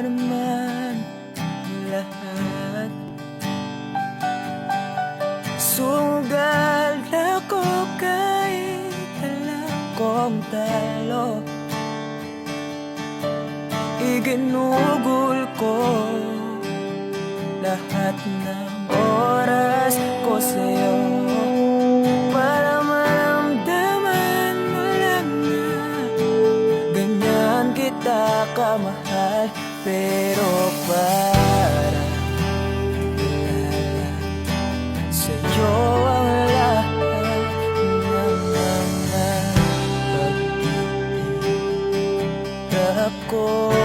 naman lahat. Sugal ako kahit alam kong talo. Iginugol ko lahat ng oras ko sa'yo para maramdaman mo lang na ganyan kita kamahal. Pero para ilala sa'yo ang lahat ng mga pag-iirap ko.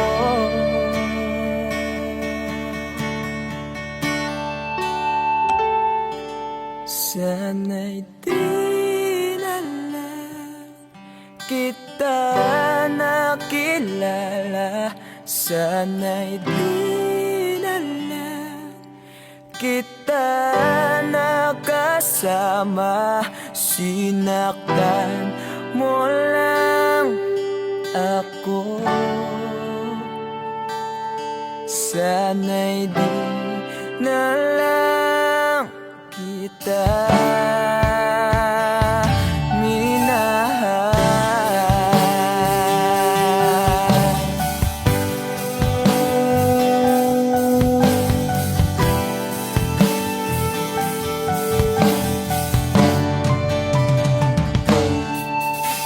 Sana'y di na lang kita nakilala. Sana'y di na lang kita nakasama. Sinaktan mo lang ako. Sana'y di na lang kita minahal.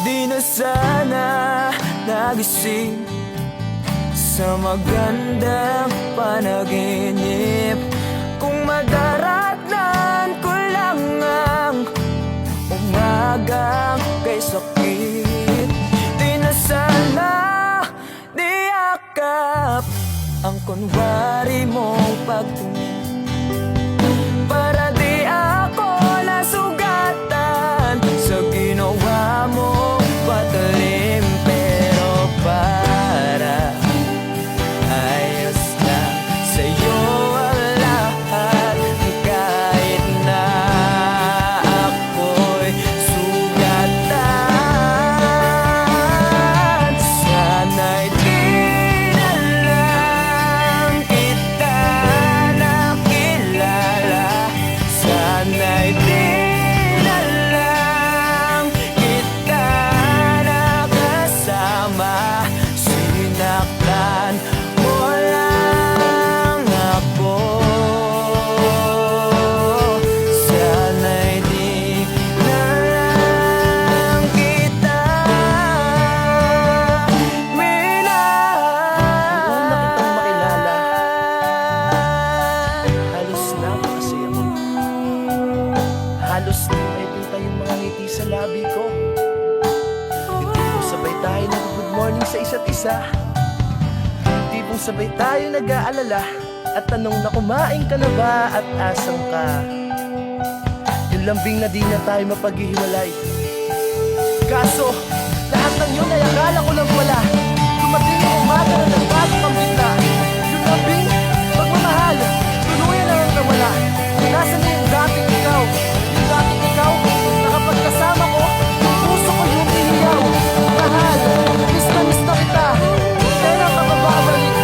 Di na sana nagising sa magandang panaginip kung madaratnan ko lang ang umagang kay sakit. Di na sana niyakap ang kunwari mong pagtingin para di ako nasugatan sa ginawa mong patalim. Pero para ayos lang sa'yo ang lahat kahit na ako'y sugatan. Sana'y di na lang kita nakilala. Sana'y di na lang kita nakasama. Sinaktan mo lang ako. Sana'y di na lang kita minahal. Noon na kitang makilala, halos napakasaya mo. Halos may pinta yung mga ngiti sa labi ko. Yung tipong sabay tayo nag-good morning sa isa't isa. Yung tipong sabay tayo nag-aalala at tanong na kumain ka na ba at asan ka. Yung lambing na di na tayo mapaghihiwalay. Kaso, lahat ng yun ay akala ko lang wala. Dumating ang umaga na nagbago kang bigla. Yung lambing, pagmamahal, tuluyan na lang nawala. Nasaan na yung dating ikaw? Yung dating ikaw, na kapag kasama ko, yung puso ko yung ihiyaw. Mahal, miss na kita. Kailan ka babalik?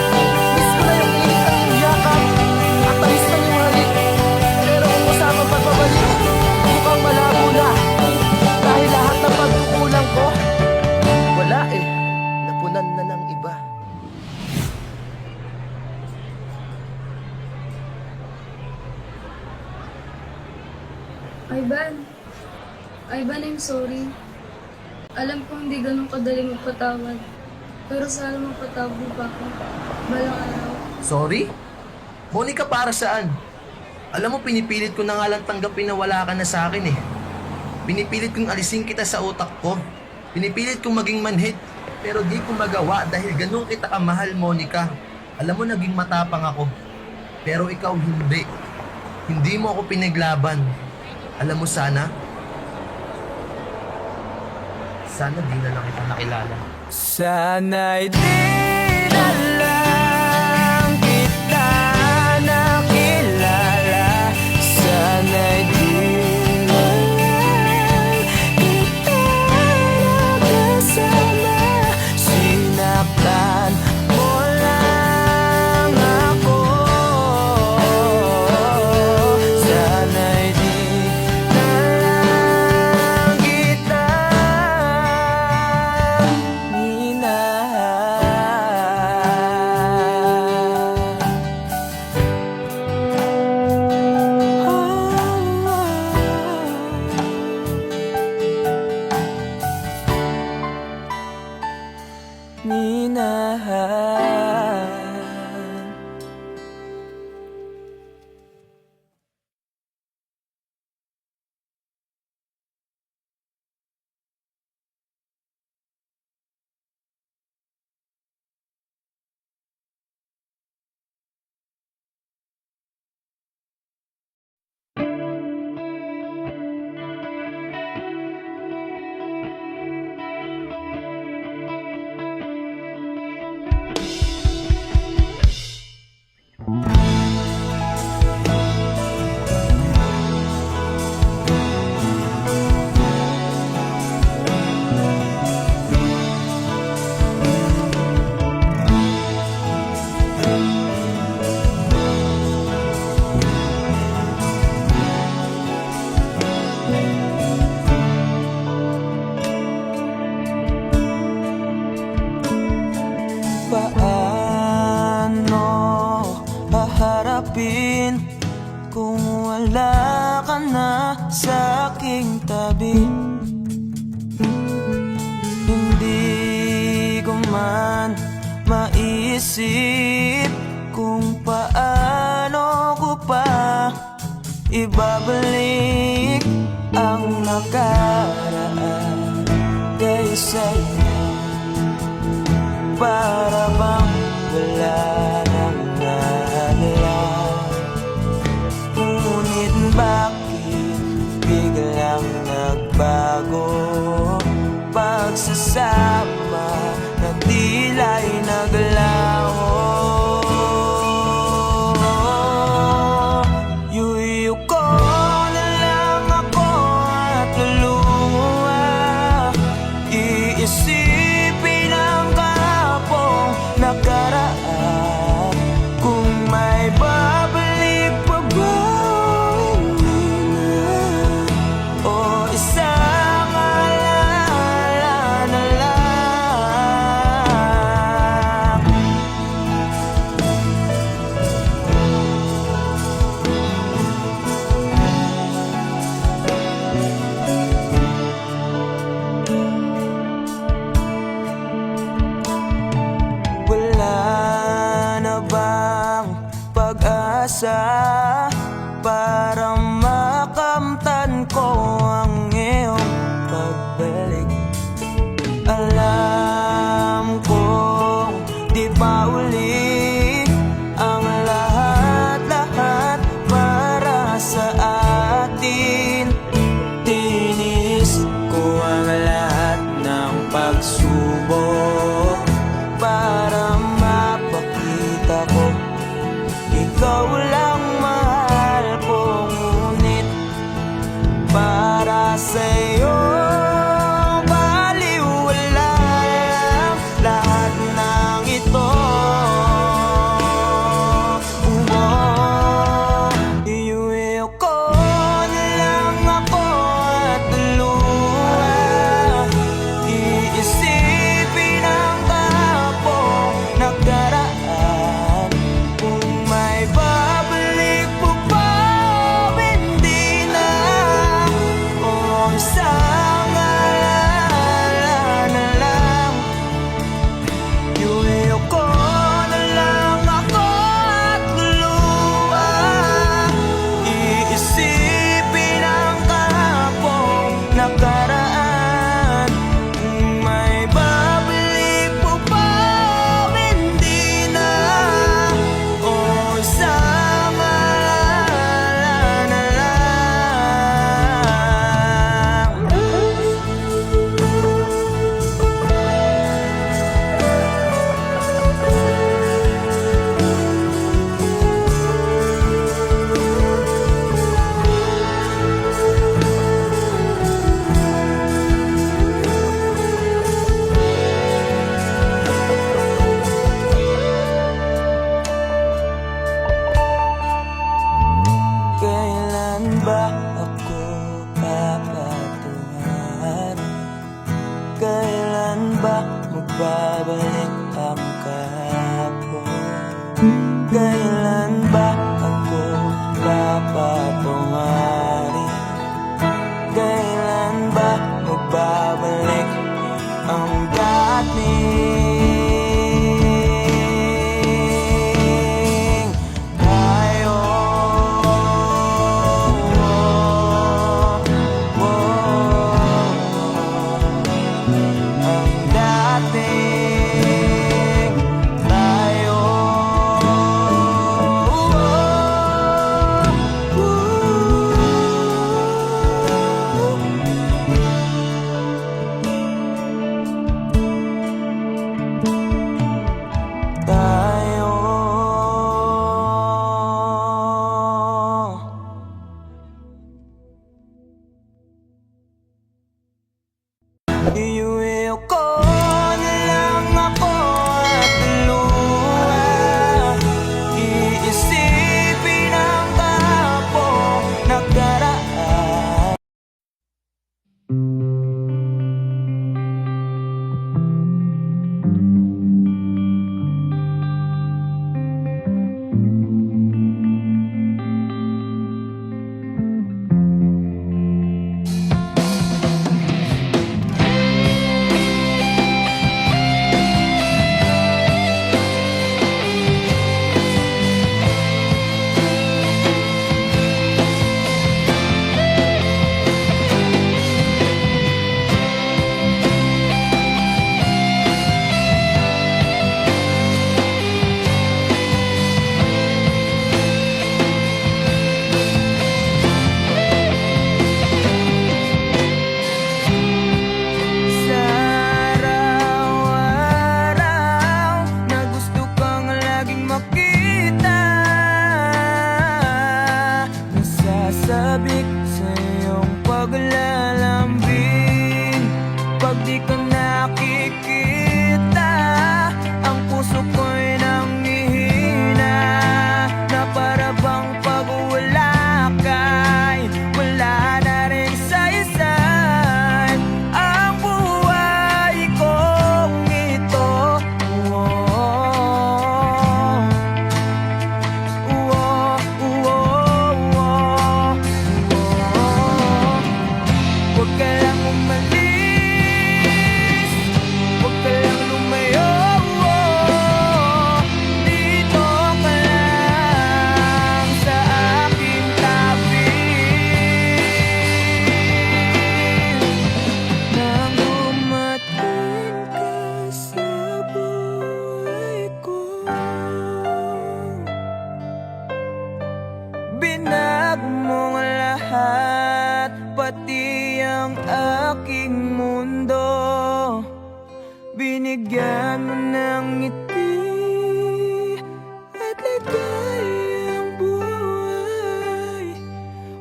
Miss ko na yung init at yung yakap. At talis na yung halik. Pero kung usapang pagbabalik, mukhang malabo na. Dahil lahat ng pagkukulang ko, wala eh, napunan na ng iba. Ivan, I'm sorry. Alam ko hindi ganun kadali magpatawad. Pero sana magpatawad mo pa ako. Balang araw. Sorry? Monica, para saan? Alam mo, pinipilit ko na nga lang tanggapin na wala ka na sa akin eh. Pinipilit kong alisin kita sa utak ko. Pinipilit kong maging manhid. Pero di ko magawa dahil ganun kita kamahal, Monica. Alam mo, naging matapang ako. Pero ikaw hindi. Hindi mo ako pinaglaban. Alam mo, sana di na lang kita nakilala. Sana'y di na lang kita nakilala. Sana'y di na lang kita nakasama. Sinaktan mo lang na sa aking tabi. Hindi ko man maisip kung paano ko pa ibabalik ang nakaraan kay sa'yo. Para bang wala nang nahalala, ngunit bakit biglang nagbago? Pagsasama na tila'y naglaho. Yuyu ko na lang ako at luluha, iisipin ang kahapong nakaraan. Kung may babalik pa ba, hindi na, o isang alaala na lang. Wala na bang pag-asa para makamtan ko ang iyong pagbalik? Alam kong di pa uli ang lahat-lahat para sa atin. Tinis ko ang lahat ng pagsubok para mapakita ko ikaw lang mahal ko. Ngunit para sa'yo baliwala lang lahat ng ito. Iuwi ko na lang ako at luha, iisipin ang kahapong nakaraan. Kung may babalik po pa, hindi na, o isang alaala na lang. Iuwi ko na lang ako at luluha, iisipin ang kahapong nakaraan. Kung may babalik po pa, hindi na, o isang alaala na lang. Kailan ba ako papatungan? Kailan ba magbabalik ang kahapon? Kailan ba ako papatungan? Kailan ba magbabalik ang dating tayo? Ang dating tayo. makita, nasasabik sa iyong paglalambing. Pag di ka nakikita, ang puso ko'y nanghihina, na para bang pag wala ka'y wala na rin saysay ang buhay kong ito. Huwag ka lang umalis, huwag ka lang lumayo, dito ka lang sa aking tabi. Nang dumating ka sa buhay ko, binag mo ang lahat, pati ang aking mundo. Binigyan mo ng ngiti at ligayang buhay.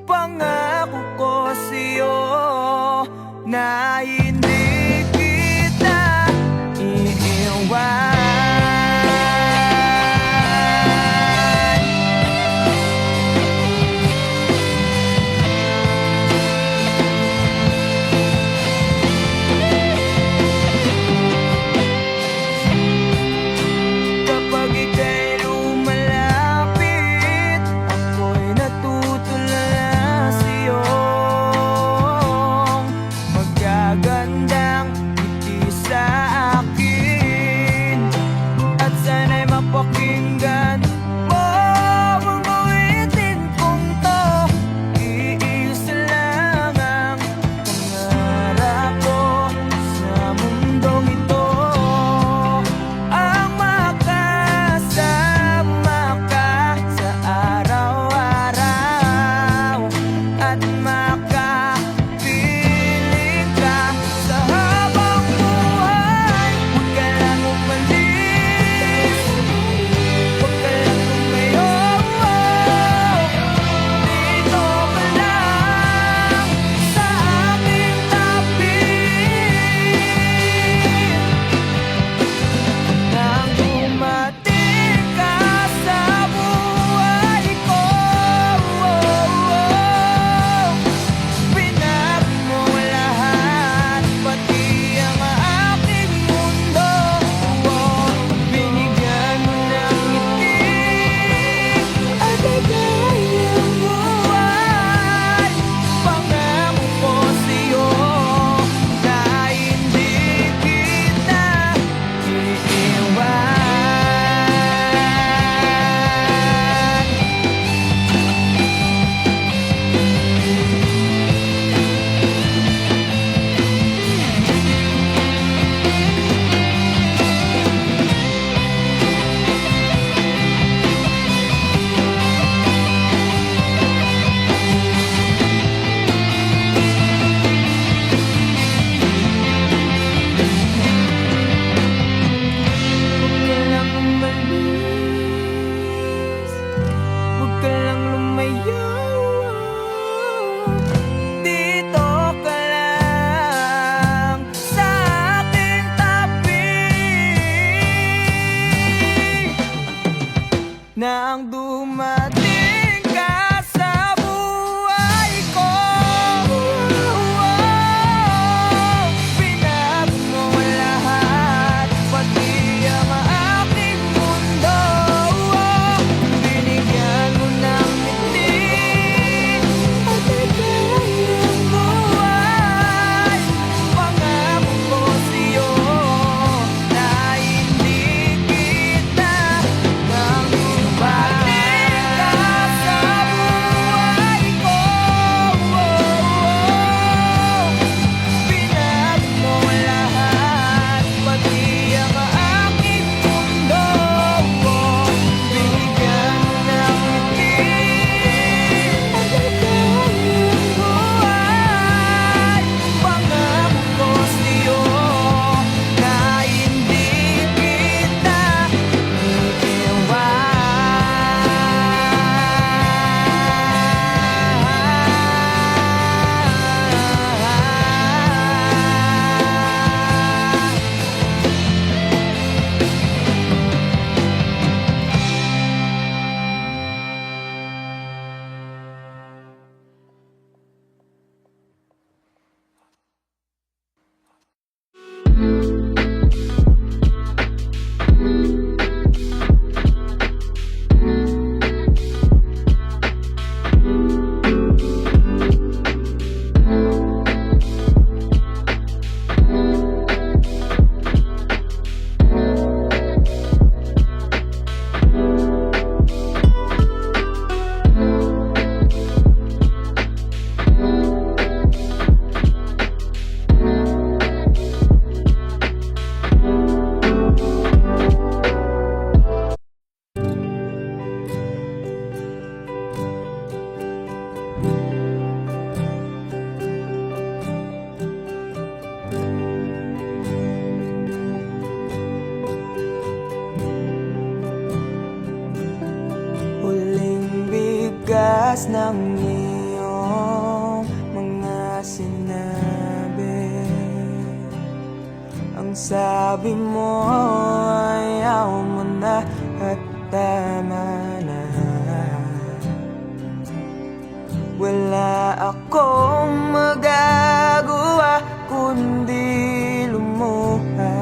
Pangako ko sa'yo na hindi kita iiwan. Kapag ika'y lumalapit, ako'y natutulala sa'yo. Magagandang ngiti sa akin, at sana'y mapakinggan mo ang awitin kong to. Iisa lang ang pangarap ko sa mundong ito, ang makasama ka sa araw-araw at makapiling ka sa habang buhay. Huwag ka lang umalis, huwag ka lang lumayo, dito ka lang sa aking tabi. Nang dumating ka sa buhay ko, binag mo lahat, pati ang aking mundo. Binigyan mo ng ngiti at ligayang buhay. Pangako ko sa'yo na hindi kita iiwan. Huwag ka lang umalis, huwag ka lang lumayo, dito ka lang sa aking tabi. Nang dumating ka sa buhay ko, binag mo lahat, pati ang aking mundo. Binigyan mo ng ngiti at ligayang buhay. Pangako ko sa'yo na hindi kita nang iwan. tigas ng iyong mga sinabi. Ang sabi mo ayaw mo na at tama na. Wala akong magagawa kundi lumuha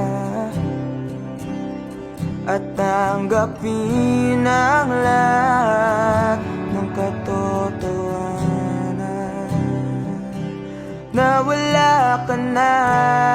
at tanggapin ang lahat ng katotohanan na wala ka na.